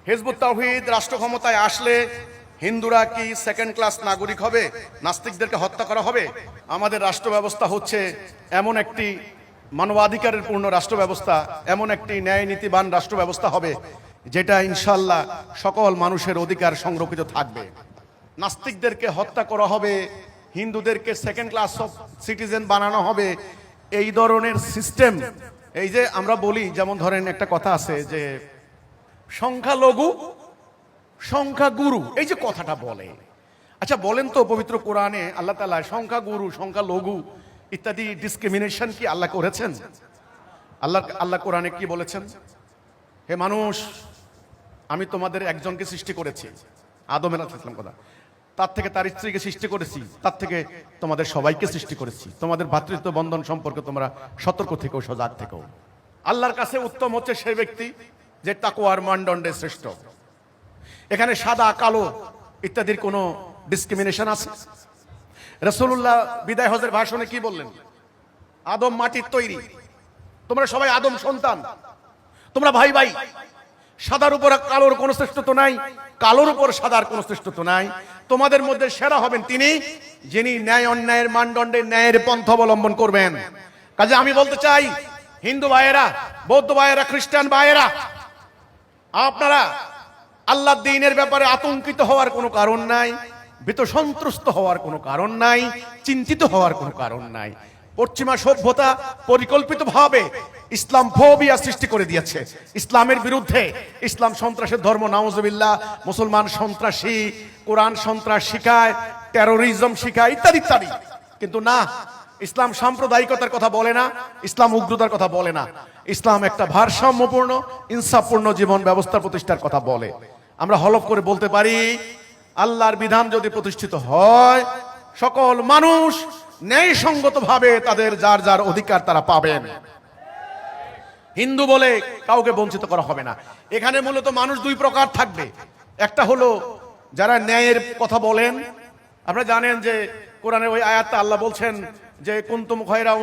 Hizb ut তাওহীদ রাষ্ট্র ক্ষমতায় আসলে হিন্দুরা কি সেকেন্ড ক্লাস নাগরিক হবে, নাস্তিকদেরকে হত্যা করা হবে? আমাদের রাষ্ট্র ব্যবস্থা হচ্ছে এমন একটি মানবাধিকারের পূর্ণ রাষ্ট্র ব্যবস্থা, এমন একটি ন্যায় নীতিবান রাষ্ট্র ব্যবস্থা হবে যেটা ইনশাল্লাহ সকল মানুষের অধিকার সংরক্ষিত থাকবে। নাস্তিকদেরকে হত্যা করা হবে, হিন্দুদেরকে সেকেন্ড ক্লাস অফ সিটিজেন বানানো হবে, এই ধরনের সিস্টেম। এই যে আমরা বলি, যেমন ধরেন একটা কথা আছে যে সংখ্যালঘু সংখ্যাগুরু, এই যে কথাটা বলে, আচ্ছা বলেন তো পবিত্র কোরআনে আল্লাহ তাআলা সংখ্যাগুরু সংখ্যালঘু ইত্যাদি ডিসক্রিমিনেশন কি আল্লাহ করেছেন? আল্লাহ কোরআনে কি বলেছেন? হে মানুষ, আমি তোমাদের একজনকে সৃষ্টি করেছি, আদম আলাইহিস সালাম, কথা তার থেকে তার স্ত্রীকে সৃষ্টি করেছি, তার থেকে তোমাদের সবাইকে সৃষ্টি করেছি। তোমাদের ভ্রাতৃত্ব বন্ধন সম্পর্কে তোমরা সতর্ক থেকো, সজাগ থেকো। আল্লাহর কাছে উত্তম হচ্ছে সেই ব্যক্তি যে তাকওয়ার মানদণ্ডে শ্রেষ্ঠ। এখানে সাদা কালো ইত্যাদির কোনো ডিসক্রিমিনেশন আছে? রাসূলুল্লাহ বিদায় হজের ভাষণে কি বললেন? আদম মাটির তৈরি, তোমরা সবাই আদম সন্তান, তোমরা ভাই ভাই। সাদার উপর কালোর কোনো শ্রেষ্ঠত্ব নাই, কালোর উপর সাদার কোনো শ্রেষ্ঠত্ব নাই। তোমাদের মধ্যে সেরা হবেন তিনি যিনি ন্যায় অন্যায়ের মানদণ্ডে ন্যায়ের পন্থা অবলম্বন করবেন। কাজে আমি বলতে চাই, হিন্দু ভাইয়েরা, বৌদ্ধ ভাইয়েরা, খ্রিস্টান ভাইয়েরা, আপনারা আল্লাহর দ্বীনের ব্যাপারে আতঙ্কিত হওয়ার কোনো কারণ নাই, ভীত সন্ত্রস্ত হওয়ার কোনো কারণ নাই, চিন্তিত হওয়ার কোনো কারণ নাই। পশ্চিমা সভ্যতা পরিকল্পিতভাবে ইসলাম ফোবিয়া সৃষ্টি করে দিয়েছে, ইসলামের বিরুদ্ধে। ইসলাম সন্ত্রাসের ধর্ম, নাউজুবিল্লাহ। মুসলমান সন্ত্রাসী, কোরআন সন্ত্রাস শিখায়, টেরোরিজম শিখায়, ইত্যাদি ইত্যাদি। কিন্তু না, ইসলাম সাম্প্রদায়িকতার কথা বলে না, ইসলাম উগ্রতার কথা বলে না। ইসলাম একটা ভারসাম্যপূর্ণ ইনসাফপূর্ণ জীবন ব্যবস্থা প্রতিষ্ঠার কথা বলে। আমরা হলফ করে বলতে পারি, আল্লাহর বিধান যদি প্রতিষ্ঠিত হয়, সকল মানুষ ন্যায়সঙ্গতভাবে তাদের যার যার অধিকার তারা পাবেন। হিন্দু বলে কাউকে বঞ্চিত করা হবে না। এখানে মূলত মানুষ দুই প্রকার থাকবে। একটা হলো যারা ন্যায়ের কথা বলেন। আপনারা জানেন যে কোরআনের ওই আয়াতটা আল্লাহ বলছেন যে কুনতুম খায়রা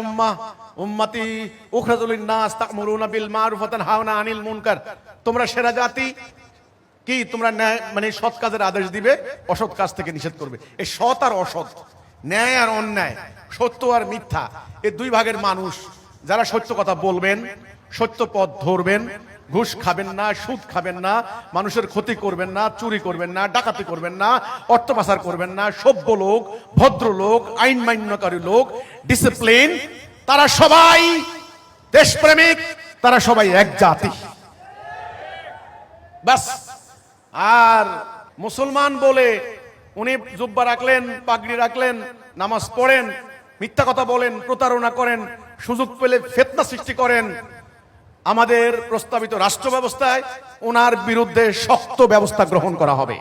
উম্মতি উখরাজাত লিন-নাস তা'মুরুনা বিল মা'রুফ ওয়া তানহাউনা আনিল মুনকার। তোমরা সেরা জাতি, কি তোমরা ন্যায় মানে সৎ কাজের আদেশ দিবে, অসৎ কাজ থেকে নিষেধ করবে। এই সৎ আর অসৎ, ন্যায় আর অন্যায়, সত্য আর মিথ্যা, এই দুই ভাগের মানুষ। যারা সত্য কথা বলবেন, সত্য পথ ধরবেন, ঘুষ খাবেন না, সুদ খাবেন না, মানুষের ক্ষতি করবেন না, চুরি করবেন না, ডাকাতি করবেন না, অর্থ পাচার করবেন না, সভ্য লোক, ভদ্রলোক, আইন মান্যকারী লোক, ডিসিপ্লিন, তারা সবাই দেশপ্রেমিক, তারা সবাই এক জাতি, বাস। আর মুসলমান বলে উনি জুব্বা রাখলেন, পাগড়ি রাখলেন, নামাজ পড়েন, মিথ্যা কথা বলেন, প্রতারণা করেন, সুযোগ পেলে ফিতনা সৃষ্টি করেন, আমাদের প্রস্তাবিত রাষ্ট্র ব্যবস্থায় ওনার বিরুদ্ধে শক্ত ব্যবস্থা গ্রহণ করা হবে।